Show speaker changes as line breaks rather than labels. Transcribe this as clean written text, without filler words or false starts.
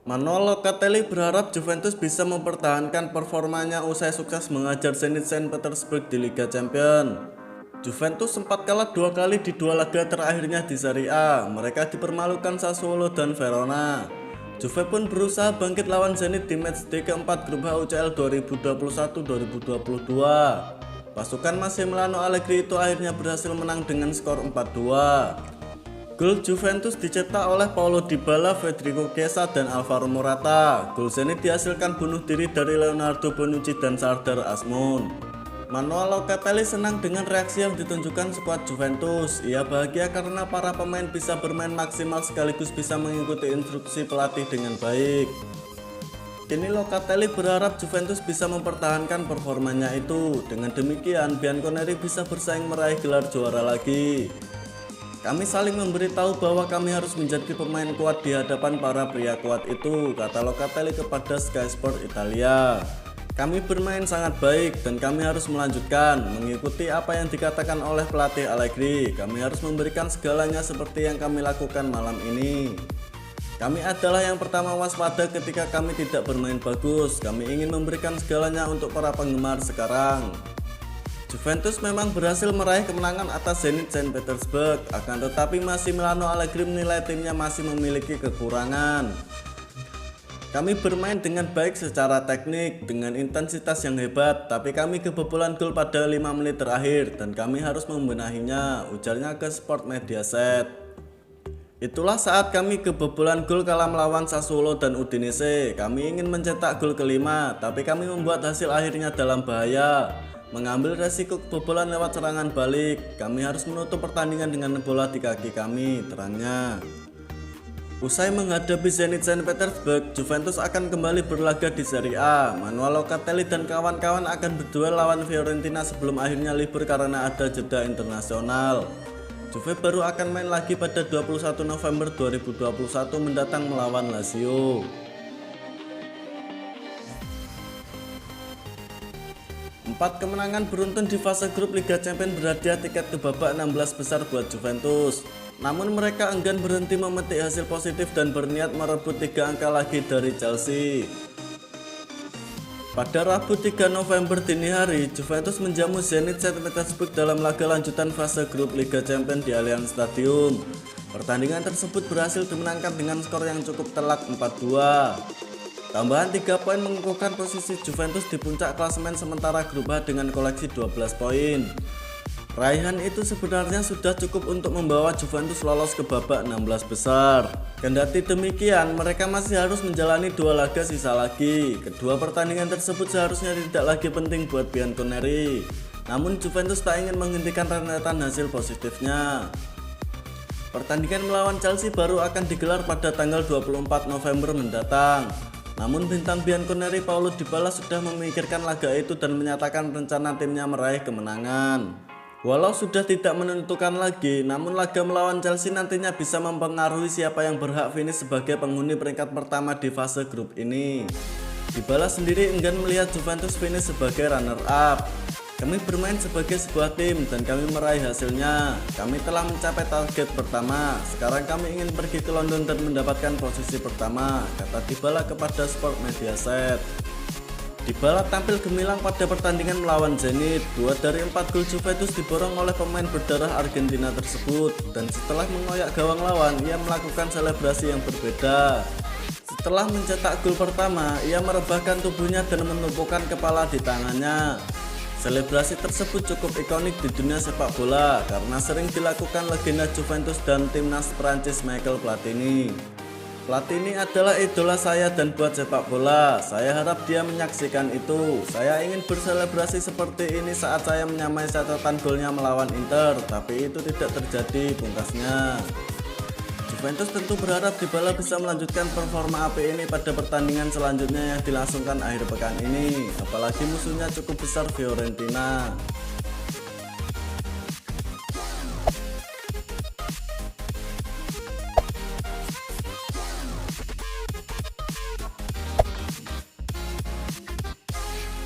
Manuel Locatelli berharap Juventus bisa mempertahankan performanya usai sukses mengajar Zenit Saint Petersburg di Liga Champions. Juventus sempat kalah 2 kali di 2 laga terakhirnya di Serie A. Mereka dipermalukan Sassuolo dan Verona. Juve pun berusaha bangkit lawan Zenit di matchday keempat grup H UCL 2021-2022. Pasukan Massimiliano Allegri itu akhirnya berhasil menang dengan skor 4-2. Gol Juventus dicetak oleh Paulo Dybala, Federico Chiesa, dan Alvaro Morata. Gol Zenit dihasilkan bunuh diri dari Leonardo Bonucci dan Sardar Azmoun. Manuel Locatelli senang dengan reaksi yang ditunjukkan skuad Juventus. Ia bahagia karena para pemain bisa bermain maksimal sekaligus bisa mengikuti instruksi pelatih dengan baik. Kini Locatelli berharap Juventus bisa mempertahankan performanya itu. Dengan demikian, Bianconeri bisa bersaing meraih gelar juara lagi. Kami saling memberitahu bahwa kami harus menjadi pemain kuat di hadapan para pria kuat itu, kata Locatelli kepada Sky Sport Italia. Kami bermain sangat baik dan kami harus melanjutkan, mengikuti apa yang dikatakan oleh pelatih Allegri. Kami harus memberikan segalanya seperti yang kami lakukan malam ini. Kami adalah yang pertama waspada ketika kami tidak bermain bagus. Kami ingin memberikan segalanya untuk para penggemar sekarang. Juventus memang berhasil meraih kemenangan atas Zenit Saint Petersburg, akan tetapi Massimiliano Allegri menilai timnya masih memiliki kekurangan. Kami bermain dengan baik secara teknik, dengan intensitas yang hebat, tapi kami kebobolan gol pada 5 menit terakhir dan kami harus membenahinya, ujarnya ke Sport Mediaset. Itulah saat kami kebobolan gol kala melawan Sassuolo dan Udinese. Kami ingin mencetak gol kelima, tapi kami membuat hasil akhirnya dalam bahaya. Mengambil resiko kebobolan lewat serangan balik. Kami harus menutup pertandingan dengan bola di kaki kami, terangnya. Usai menghadapi Zenit Saint Petersburg, Juventus akan kembali berlaga di Serie A. Manuel Locatelli dan kawan-kawan akan berduel lawan Fiorentina sebelum akhirnya libur karena ada jeda internasional. Juve baru akan main lagi pada 21 November 2021 mendatang melawan Lazio. 4 kemenangan beruntun di fase grup Liga Champions berhadiah tiket ke babak 16 besar buat Juventus. Namun mereka enggan berhenti memetik hasil positif dan berniat merebut 3 angka lagi dari Chelsea. Pada Rabu 3 November dini hari, Juventus menjamu Zenit Saint Petersburg dalam laga lanjutan fase grup Liga Champions di Allianz Stadium. Pertandingan tersebut berhasil dimenangkan dengan skor yang cukup telak 4-2. Tambahan 3 poin mengukuhkan posisi Juventus di puncak klasemen sementara grup H dengan koleksi 12 poin. Raihan itu sebenarnya sudah cukup untuk membawa Juventus lolos ke babak 16 besar. Kendati demikian, mereka masih harus menjalani 2 laga sisa lagi. Kedua pertandingan tersebut seharusnya tidak lagi penting buat Bianconeri. Namun Juventus tak ingin menghentikan rentetan hasil positifnya. Pertandingan melawan Chelsea baru akan digelar pada tanggal 24 November mendatang. Namun bintang Bianconeri Paulo Dybala sudah memikirkan laga itu dan menyatakan rencana timnya meraih kemenangan. Walau sudah tidak menentukan lagi, namun laga melawan Chelsea nantinya bisa mempengaruhi siapa yang berhak finish sebagai penghuni peringkat pertama di fase grup ini. Dybala sendiri enggan melihat Juventus finish sebagai runner-up. Kami bermain sebagai sebuah tim dan kami meraih hasilnya. Kami telah mencapai target pertama. Sekarang kami ingin pergi ke London dan mendapatkan posisi pertama, kata Dybala kepada Sport Mediaset. Dybala tampil gemilang pada pertandingan melawan Zenit. 2 dari 4 gol Juventus diborong oleh pemain berdarah Argentina tersebut. Dan setelah mengoyak gawang lawan, ia melakukan selebrasi yang berbeda. Setelah mencetak gol pertama, ia merebahkan tubuhnya dan menumpukan kepala di tangannya. Selebrasi tersebut cukup ikonik di dunia sepak bola karena sering dilakukan legenda Juventus dan timnas Prancis Michel Platini. Platini adalah idola saya dan buat sepak bola, saya harap dia menyaksikan itu. Saya ingin berselebrasi seperti ini saat saya menyamai catatan golnya melawan Inter, tapi itu tidak terjadi, pungkasnya. Juventus tentu berharap Dybala bisa melanjutkan performa api ini pada pertandingan selanjutnya yang dilangsungkan akhir pekan ini, apalagi musuhnya cukup besar Fiorentina.